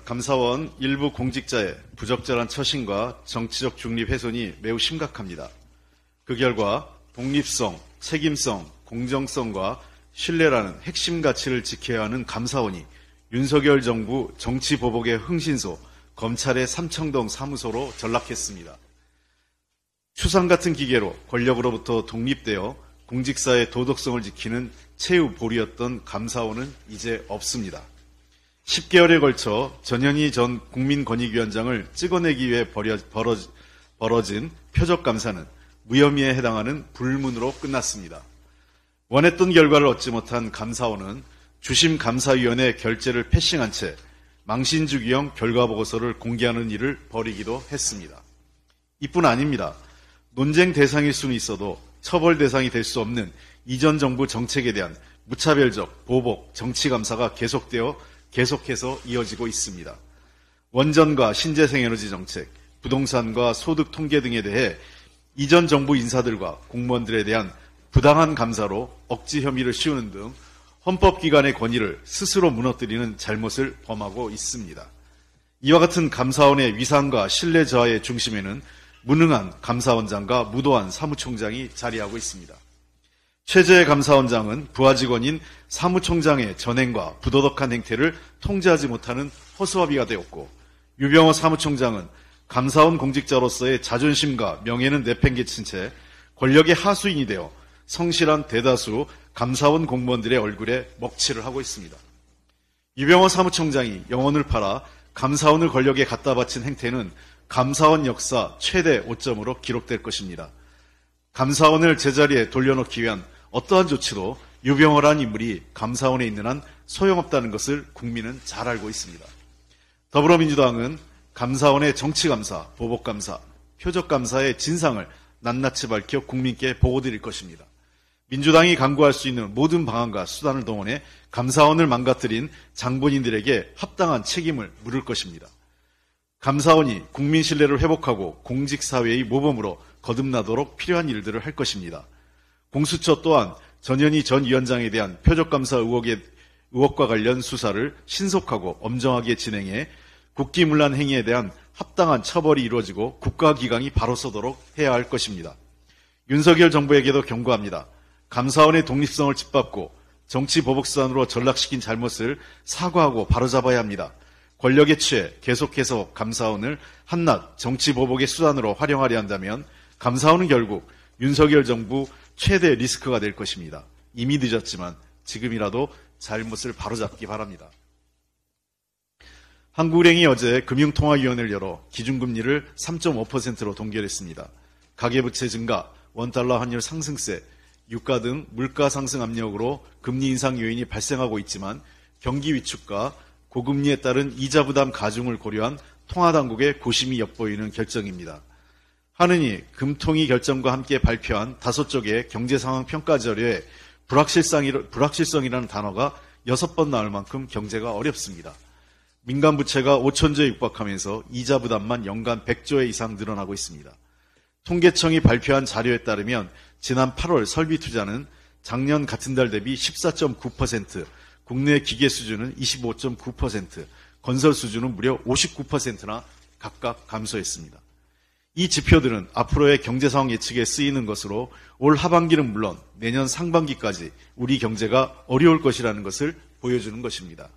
감사원 일부 공직자의 부적절한 처신과 정치적 중립 훼손이 매우 심각합니다. 그 결과 독립성, 책임성, 공정성과 신뢰라는 핵심 가치를 지켜야 하는 감사원이 윤석열 정부 정치보복의 흥신소 검찰의 삼청동 사무소로 전락했습니다. 추상 같은 기계로 권력으로부터 독립되어 공직사의 도덕성을 지키는 최후 보리였던 감사원은 이제 없습니다. 10개월에 걸쳐 전현희 전 국민권익위원장을 찍어내기 위해 벌어진 표적감사는 무혐의에 해당하는 불문으로 끝났습니다. 원했던 결과를 얻지 못한 감사원은 주심감사위원회 결재를 패싱한 채 망신주기형 결과보고서를 공개하는 일을 벌이기도 했습니다. 이뿐 아닙니다. 논쟁 대상일 수는 있어도 처벌 대상이 될 수 없는 이전 정부 정책에 대한 무차별적 보복 정치감사가 계속해서 이어지고 있습니다. 원전과 신재생에너지 정책, 부동산과 소득 통계 등에 대해 이전 정부 인사들과 공무원들에 대한 부당한 감사로 억지 혐의를 씌우는 등 헌법기관의 권위를 스스로 무너뜨리는 잘못을 범하고 있습니다. 이와 같은 감사원의 위상과 신뢰 저하의 중심에는 무능한 감사원장과 무도한 사무총장이 자리하고 있습니다. 최재 감사원장은 부하 직원인 사무총장의 전행과 부도덕한 행태를 통제하지 못하는 허수아비가 되었고, 유병호 사무총장은 감사원 공직자로서의 자존심과 명예는 내팽개친 채 권력의 하수인이 되어 성실한 대다수 감사원 공무원들의 얼굴에 먹칠을 하고 있습니다. 유병호 사무총장이 영혼을 팔아 감사원을 권력에 갖다 바친 행태는 감사원 역사 최대 오점으로 기록될 것입니다. 감사원을 제자리에 돌려놓기 위한 어떠한 조치도 유병호란 인물이 감사원에 있는 한 소용없다는 것을 국민은 잘 알고 있습니다. 더불어민주당은 감사원의 정치감사, 보복감사, 표적감사의 진상을 낱낱이 밝혀 국민께 보고드릴 것입니다. 민주당이 강구할 수 있는 모든 방안과 수단을 동원해 감사원을 망가뜨린 장본인들에게 합당한 책임을 물을 것입니다. 감사원이 국민 신뢰를 회복하고 공직사회의 모범으로 거듭나도록 필요한 일들을 할 것입니다. 공수처 또한 전현희 전 위원장에 대한 표적감사 의혹과 관련 수사를 신속하고 엄정하게 진행해 국기문란 행위에 대한 합당한 처벌이 이루어지고 국가기강이 바로 서도록 해야 할 것입니다. 윤석열 정부에게도 경고합니다. 감사원의 독립성을 짓밟고 정치보복수단으로 전락시킨 잘못을 사과하고 바로잡아야 합니다. 권력에 취해 계속해서 감사원을 한낱 정치보복의 수단으로 활용하려 한다면 감사원은 결국 윤석열 정부 최대 리스크가 될 것입니다. 이미 늦었지만 지금이라도 잘못을 바로잡기 바랍니다. 한국은행이 어제 금융통화위원회를 열어 기준금리를 3.5%로 동결했습니다. 가계부채 증가, 원달러 환율 상승세, 유가 등 물가 상승 압력으로 금리 인상 요인이 발생하고 있지만 경기 위축과 고금리에 따른 이자 부담 가중을 고려한 통화당국의 고심이 엿보이는 결정입니다. 한은이 금통위 결정과 함께 발표한 5쪽의 경제상황 평가 자료에 불확실성이라는 단어가 6번 나올 만큼 경제가 어렵습니다. 민간 부채가 5천조에 육박하면서 이자 부담만 연간 100조 이상 늘어나고 있습니다. 통계청이 발표한 자료에 따르면 지난 8월 설비 투자는 작년 같은 달 대비 14.9%, 국내 기계 수준은 25.9%, 건설 수준은 무려 59%나 각각 감소했습니다. 이 지표들은 앞으로의 경제 상황 예측에 쓰이는 것으로 올 하반기는 물론 내년 상반기까지 우리 경제가 어려울 것이라는 것을 보여주는 것입니다.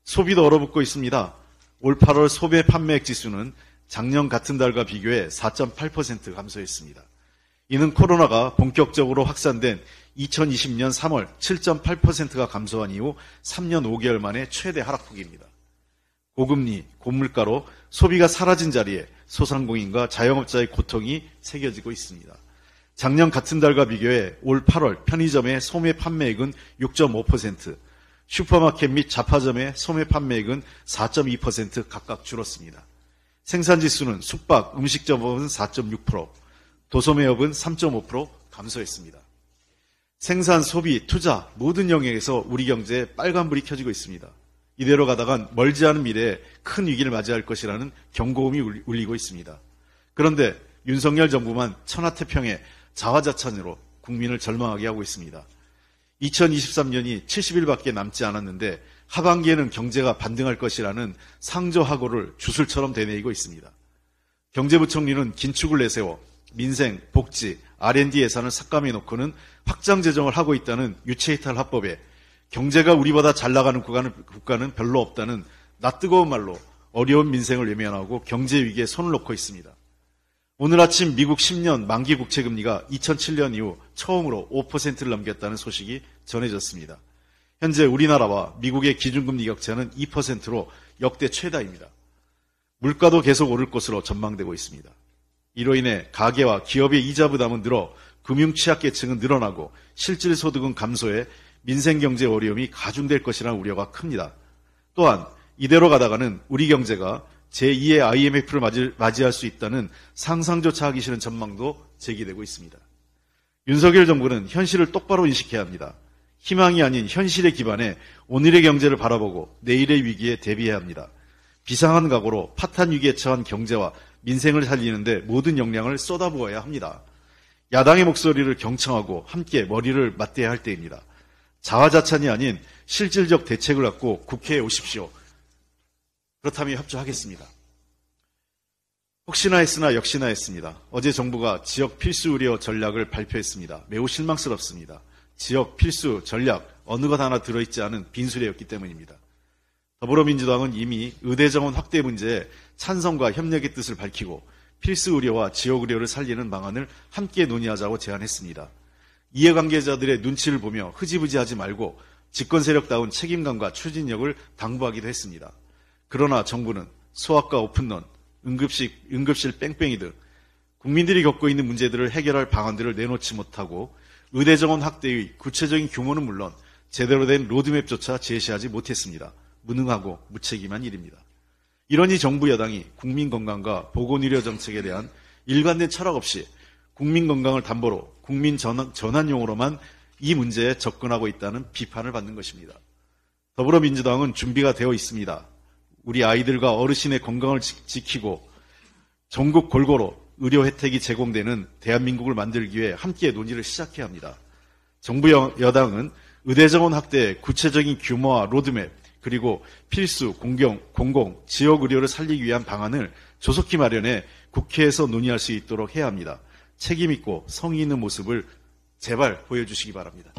소비도 얼어붙고 있습니다. 올 8월 소매 판매액 지수는 작년 같은 달과 비교해 4.8% 감소했습니다. 이는 코로나가 본격적으로 확산된 2020년 3월 7.8%가 감소한 이후 3년 5개월 만에 최대 하락폭입니다. 고금리, 고물가로 소비가 사라진 자리에 소상공인과 자영업자의 고통이 새겨지고 있습니다. 작년 같은 달과 비교해 올 8월 편의점의 소매 판매액은 6.5%, 슈퍼마켓 및 잡화점의 소매 판매액은 4.2% 각각 줄었습니다. 생산지수는 숙박, 음식점업은 4.6%, 도소매업은 3.5% 감소했습니다. 생산, 소비, 투자 모든 영역에서 우리 경제에 빨간불이 켜지고 있습니다. 이대로 가다간 멀지 않은 미래에 큰 위기를 맞이할 것이라는 경고음이 울리고 있습니다. 그런데 윤석열 정부만 천하태평의 자화자찬으로 국민을 절망하게 하고 있습니다. 2023년이 70일밖에 남지 않았는데 하반기에는 경제가 반등할 것이라는 상저하고를 주술처럼 되뇌이고 있습니다. 경제부총리는 긴축을 내세워 민생, 복지, R&D 예산을 삭감해 놓고는 확장 재정을 하고 있다는 유체이탈 합법에 경제가 우리보다 잘 나가는 국가는 별로 없다는 낯뜨거운 말로 어려운 민생을 외면하고 경제 위기에 손을 놓고 있습니다. 오늘 아침 미국 10년 만기 국채 금리가 2007년 이후 처음으로 5%를 넘겼다는 소식이 전해졌습니다. 현재 우리나라와 미국의 기준금리 격차는 2%로 역대 최다입니다. 물가도 계속 오를 것으로 전망되고 있습니다. 이로 인해 가계와 기업의 이자 부담은 늘어 금융 취약계층은 늘어나고 실질 소득은 감소해 민생경제 어려움이 가중될 것이라는 우려가 큽니다. 또한 이대로 가다가는 우리 경제가 제2의 IMF를 맞이할 수 있다는 상상조차 하기 싫은 전망도 제기되고 있습니다. 윤석열 정부는 현실을 똑바로 인식해야 합니다. 희망이 아닌 현실에 기반해 오늘의 경제를 바라보고 내일의 위기에 대비해야 합니다. 비상한 각오로 파탄 위기에 처한 경제와 민생을 살리는데 모든 역량을 쏟아부어야 합니다. 야당의 목소리를 경청하고 함께 머리를 맞대야 할 때입니다. 자화자찬이 아닌 실질적 대책을 갖고 국회에 오십시오. 그렇다면 협조하겠습니다. 혹시나 했으나 역시나 했습니다. 어제 정부가 지역 필수 의료 전략을 발표했습니다. 매우 실망스럽습니다. 지역 필수 전략 어느 것 하나 들어있지 않은 빈수레였기 때문입니다. 더불어민주당은 이미 의대 정원 확대 문제에 찬성과 협력의 뜻을 밝히고 필수 의료와 지역 의료를 살리는 방안을 함께 논의하자고 제안했습니다. 이해관계자들의 눈치를 보며 흐지부지하지 말고 집권 세력다운 책임감과 추진력을 당부하기도 했습니다. 그러나 정부는 소아과 오픈런, 응급실 뺑뺑이 등 국민들이 겪고 있는 문제들을 해결할 방안들을 내놓지 못하고 의대 정원 확대의 구체적인 규모는 물론 제대로 된 로드맵조차 제시하지 못했습니다. 무능하고 무책임한 일입니다. 이러니 정부 여당이 국민 건강과 보건의료 정책에 대한 일관된 철학 없이 국민 건강을 담보로 국민 전환용으로만 이 문제에 접근하고 있다는 비판을 받는 것입니다. 더불어민주당은 준비가 되어 있습니다. 우리 아이들과 어르신의 건강을 지키고 전국 골고루 의료 혜택이 제공되는 대한민국을 만들기 위해 함께 논의를 시작해야 합니다. 정부 여당은 의대 정원 확대의 구체적인 규모와 로드맵 그리고 필수 공공 지역 의료를 살리기 위한 방안을 조속히 마련해 국회에서 논의할 수 있도록 해야 합니다. 책임 있고 성의 있는 모습을 제발 보여주시기 바랍니다.